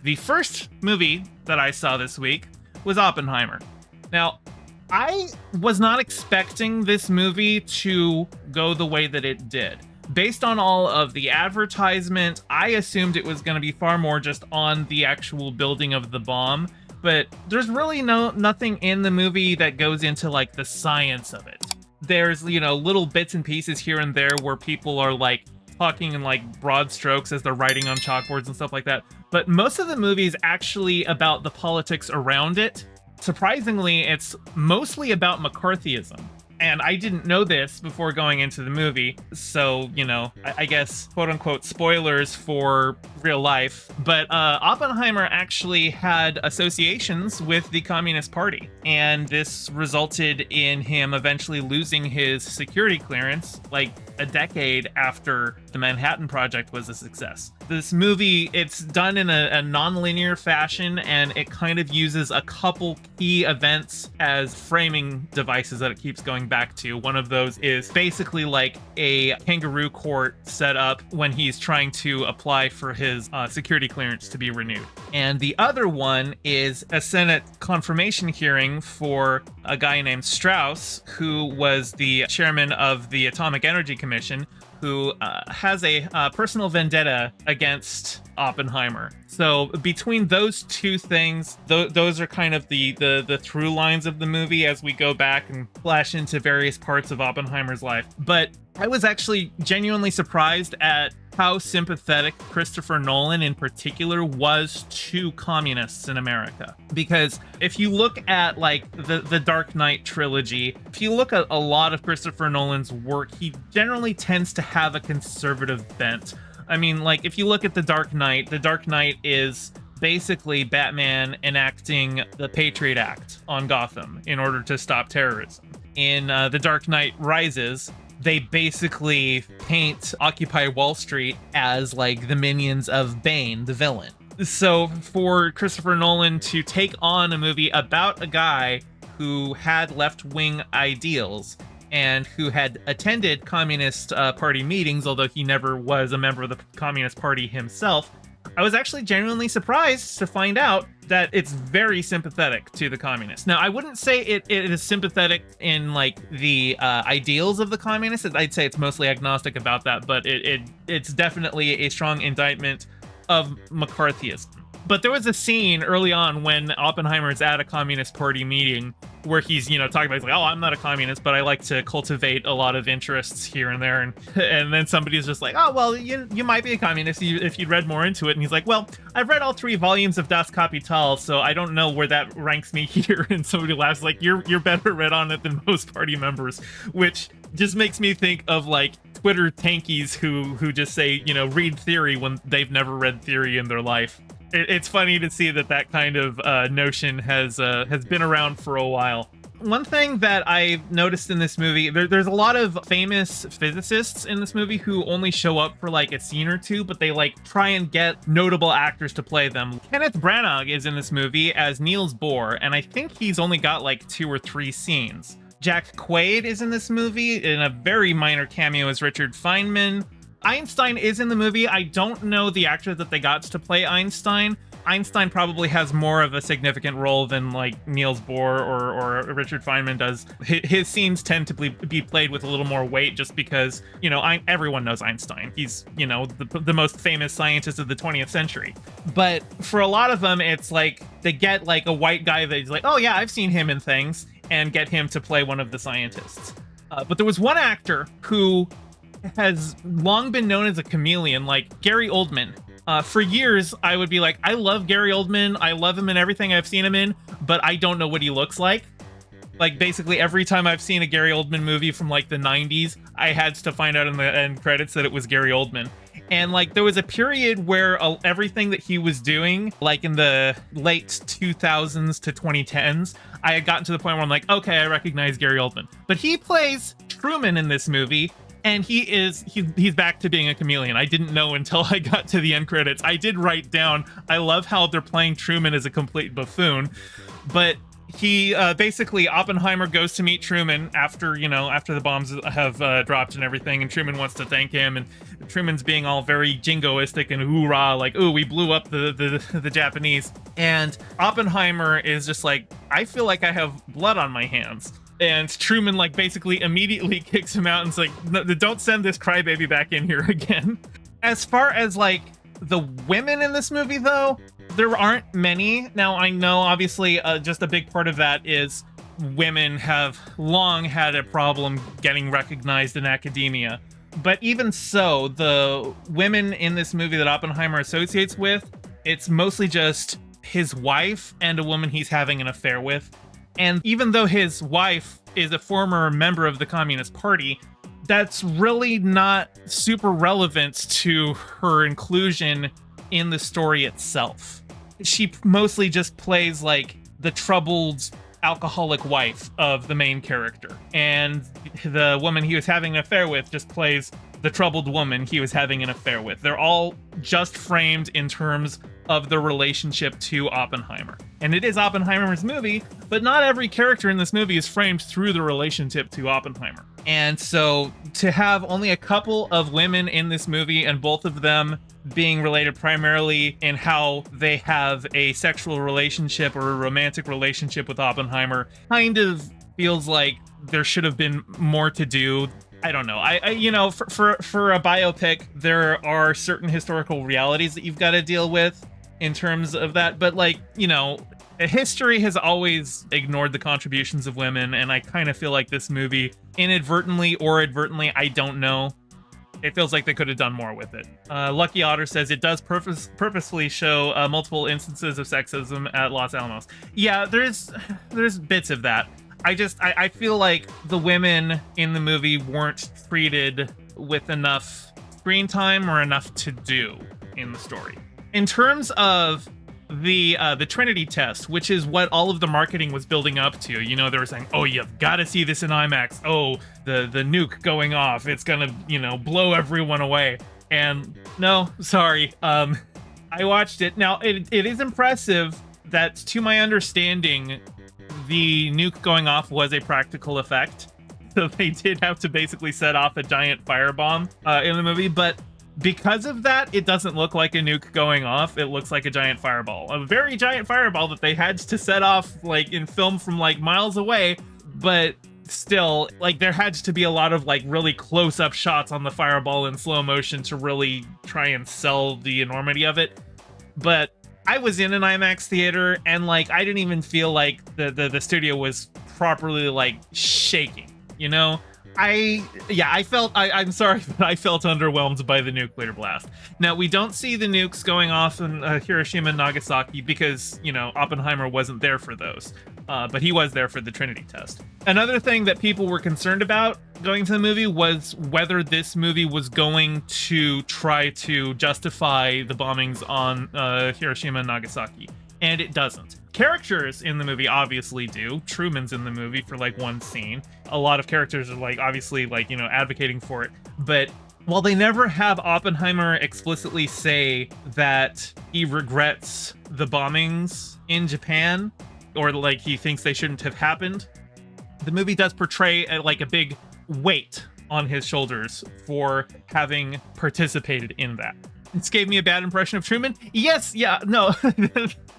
The first movie that I saw this week was Oppenheimer. Now, I was not expecting this movie to go the way that it did. Based on all of the advertisement, I assumed it was going to be far more just on the actual building of the bomb, but there's really nothing in the movie that goes into like the science of it. There's, little bits and pieces here and there where people are like talking in like broad strokes as they're writing on chalkboards and stuff like that. But most of the movie is actually about the politics around it. Surprisingly, it's mostly about McCarthyism. And I didn't know this before going into the movie, so, I guess, quote-unquote, spoilers for real life. But Oppenheimer actually had associations with the Communist Party, and this resulted in him eventually losing his security clearance, like a decade after the Manhattan Project was a success. This movie, it's done in a non-linear fashion, and it kind of uses a couple key events as framing devices that it keeps going back to. One of those is basically like a kangaroo court set up when he's trying to apply for his security clearance to be renewed. And the other one is a Senate confirmation hearing for a guy named Strauss, who was the chairman of the Atomic Energy Commission, who has a personal vendetta against Oppenheimer. So between those two things, those are kind of the through lines of the movie as we go back and flash into various parts of Oppenheimer's life. But I was actually genuinely surprised at how sympathetic Christopher Nolan in particular was to communists in America. Because if you look at like the Dark Knight trilogy, if you look at a lot of Christopher Nolan's work, he generally tends to have a conservative bent. I mean, like if you look at the Dark Knight is basically Batman enacting the Patriot Act on Gotham in order to stop terrorism. In The Dark Knight Rises, they basically paint Occupy Wall Street as like the minions of Bane, the villain. So for Christopher Nolan to take on a movie about a guy who had left-wing ideals and who had attended Communist Party meetings, although he never was a member of the Communist Party himself, I was actually genuinely surprised to find out that it's very sympathetic to the communists. Now, I wouldn't say it is sympathetic in like the ideals of the communists. I'd say it's mostly agnostic about that, but it's definitely a strong indictment of McCarthyism. But there was a scene early on when Oppenheimer is at a Communist Party meeting where he's, talking about, he's like, oh, I'm not a communist, but I like to cultivate a lot of interests here and there. And then somebody's just like, oh, well, you might be a communist if you'd read more into it. And he's like, well, I've read all 3 volumes of Das Kapital, so I don't know where that ranks me here. And somebody laughs like, you're better read on it than most party members, which just makes me think of like Twitter tankies who just say, read theory when they've never read theory in their life. It's funny to see that kind of notion has been around for a while. One thing that I noticed in this movie, there's a lot of famous physicists in this movie who only show up for like a scene or two, but they like try and get notable actors to play them. Kenneth Branagh is in this movie as Niels Bohr, and I think he's only got like 2 or 3 scenes. Jack Quaid is in this movie in a very minor cameo as Richard Feynman. Einstein is in the movie. I don't know the actor that they got to play Einstein. Einstein probably has more of a significant role than like Niels Bohr or Richard Feynman does. His scenes tend to be played with a little more weight just because, everyone knows Einstein. He's, the most famous scientist of the 20th century. But for a lot of them, it's like they get like a white guy that's like, oh yeah, I've seen him in things, and get him to play one of the scientists. But there was one actor who has long been known as a chameleon, like Gary Oldman. For years, I would be like, I love Gary Oldman. I love him in everything I've seen him in, but I don't know what he looks like. Like, basically, every time I've seen a Gary Oldman movie from, like, the 90s, I had to find out in the end credits that it was Gary Oldman. And, like, there was a period where everything that he was doing, like, in the late 2000s to 2010s, I had gotten to the point where I'm like, okay, I recognize Gary Oldman. But he plays Truman in this movie, and he's back to being a chameleon. I didn't know until I got to the end credits. I did write down, I love how they're playing Truman as a complete buffoon, but he basically Oppenheimer goes to meet Truman after the bombs have dropped and everything, and Truman wants to thank him, and Truman's being all very jingoistic and hoorah, like, ooh, we blew up the Japanese, and Oppenheimer is just like, I feel like I have blood on my hands. And Truman like basically immediately kicks him out and is like, no, don't send this crybaby back in here again. As far as like the women in this movie, though, there aren't many. Now, I know obviously just a big part of that is women have long had a problem getting recognized in academia. But even so, the women in this movie that Oppenheimer associates with, it's mostly just his wife and a woman he's having an affair with. And even though his wife is a former member of the Communist Party, that's really not super relevant to her inclusion in the story itself. She mostly just plays like the troubled alcoholic wife of the main character. And the woman he was having an affair with just plays the troubled woman he was having an affair with. They're all just framed in terms of the relationship to Oppenheimer. And it is Oppenheimer's movie, but not every character in this movie is framed through the relationship to Oppenheimer. And so to have only a couple of women in this movie, and both of them being related primarily in how they have a sexual relationship or a romantic relationship with Oppenheimer, kind of feels like there should have been more to do. I don't know. For a biopic, there are certain historical realities that you've got to deal with in terms of that. But history has always ignored the contributions of women, and I kind of feel like this movie, inadvertently or advertently, I don't know, it feels like they could have done more with it. Lucky Otter says it does purposefully show multiple instances of sexism at Los Alamos. Yeah, there's bits of that. I feel like the women in the movie weren't treated with enough screen time or enough to do in the story. In terms of the Trinity Test, which is what all of the marketing was building up to, they were saying, oh, you've got to see this in IMAX. Oh, the nuke going off, it's gonna, blow everyone away. And no, sorry. I watched it. Now, it is impressive that, to my understanding, the nuke going off was a practical effect. So they did have to basically set off a giant firebomb in the movie, but because of that, it doesn't look like a nuke going off. It looks like a giant fireball. A very giant fireball that they had to set off in film from miles away, but still, there had to be a lot of really close-up shots on the fireball in slow motion to really try and sell the enormity of it. But I was in an IMAX theater, and I didn't even feel like the studio was properly shaking, I'm sorry, but I felt underwhelmed by the nuclear blast. Now, we don't see the nukes going off in Hiroshima and Nagasaki because, Oppenheimer wasn't there for those. But he was there for the Trinity Test. Another thing that people were concerned about going to the movie was whether this movie was going to try to justify the bombings on Hiroshima and Nagasaki. And it doesn't. Characters in the movie obviously do. Truman's in the movie for one scene. A lot of characters are obviously advocating for it. But while they never have Oppenheimer explicitly say that he regrets the bombings in Japan, or he thinks they shouldn't have happened, the movie does portray a big weight on his shoulders for having participated in that. This gave me a bad impression of Truman. Yes, yeah, no.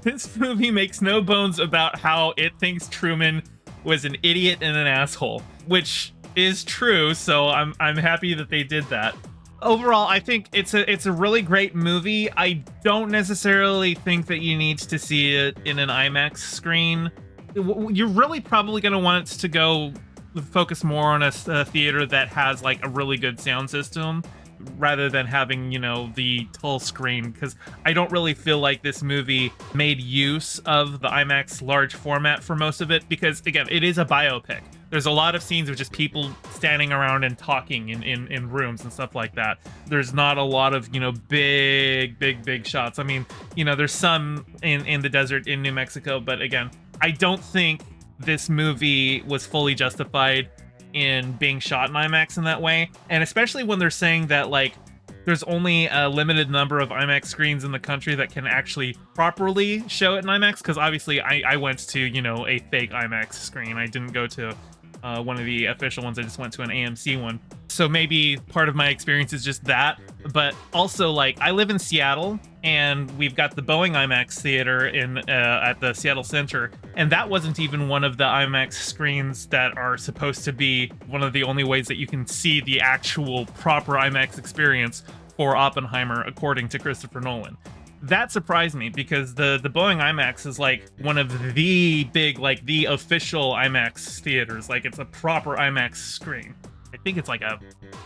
This movie makes no bones about how it thinks Truman was an idiot and an asshole, which is true, so I'm happy that they did that. Overall, I think it's a really great movie. I don't necessarily think that you need to see it in an IMAX screen. You're really probably going to want it to go focus more on a theater that has a really good sound system, rather than having, the tall screen, because I don't really feel like this movie made use of the IMAX large format for most of it, because, again, it is a biopic. There's a lot of scenes of just people standing around and talking in rooms and stuff like that. There's not a lot of, big shots. I mean, there's some in the desert in New Mexico, but again, I don't think this movie was fully justified in being shot in IMAX in that way. And especially when they're saying that there's only a limited number of IMAX screens in the country that can actually properly show it in IMAX, because obviously I went to, you know, a fake IMAX screen. I didn't go to one of the official ones. I just went to an AMC one. So maybe part of my experience is just that. But also, like, I live in Seattle, and we've got the Boeing IMAX theater in at the Seattle Center, and that wasn't even one of the IMAX screens that are supposed to be one of the only ways that you can see the actual proper IMAX experience for Oppenheimer, according to Christopher Nolan. That surprised me, because the Boeing IMAX is like one of the big, like the official IMAX theaters. Like, it's a proper IMAX screen. I think it's like a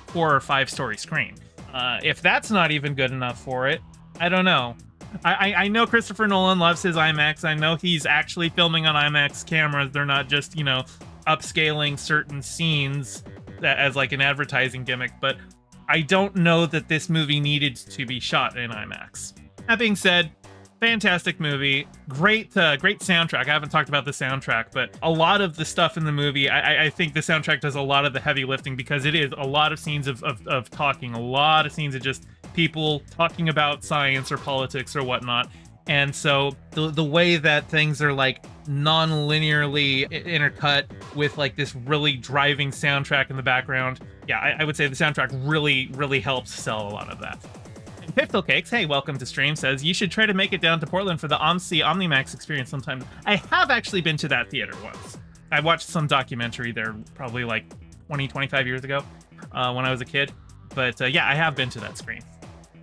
4 or 5 story screen. If that's not even good enough for it, I don't know. I know Christopher Nolan loves his IMAX. I know he's actually filming on IMAX cameras. They're not just, you know, upscaling certain scenes as like an advertising gimmick, but I don't know that this movie needed to be shot in IMAX. That being said, fantastic movie, great soundtrack. I haven't talked about the soundtrack, but a lot of the stuff in the movie, I think the soundtrack does a lot of the heavy lifting, because it is a lot of scenes of talking, a lot of scenes of just people talking about science or politics or whatnot. And so the way that things are like non-linearly intercut with like this really driving soundtrack in the background, yeah, I would say the soundtrack really helps sell a lot of that. And Piftle Cakes, hey, welcome to stream, says, you should try to make it down to Portland for the OmniMax experience sometime. I have actually been to that theater once. I watched some documentary there probably like 25 years ago when I was a kid. But yeah, I have been to that screen.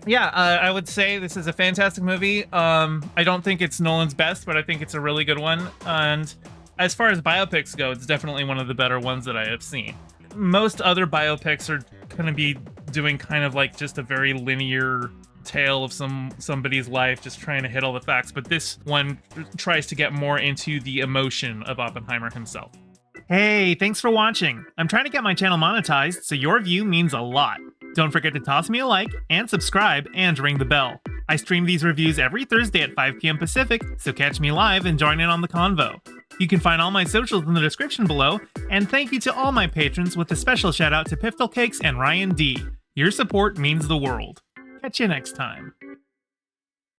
Yeah, I would say this is a fantastic movie. I don't think it's Nolan's best, but I think it's a really good one. And as far as biopics go, it's definitely one of the better ones that I have seen. Most other biopics are going to be doing kind of like just a very linear tale of somebody's life, just trying to hit all the facts. But this one tries to get more into the emotion of Oppenheimer himself. Hey, thanks for watching. I'm trying to get my channel monetized, so your view means a lot. Don't forget to toss me a like and subscribe and ring the bell. I stream these reviews every Thursday at 5 p.m. Pacific, so catch me live and join in on the convo. You can find all my socials in the description below, and thank you to all my patrons, with a special shout out to Piftle Cakes and Ryan D. Your support means the world. Catch you next time.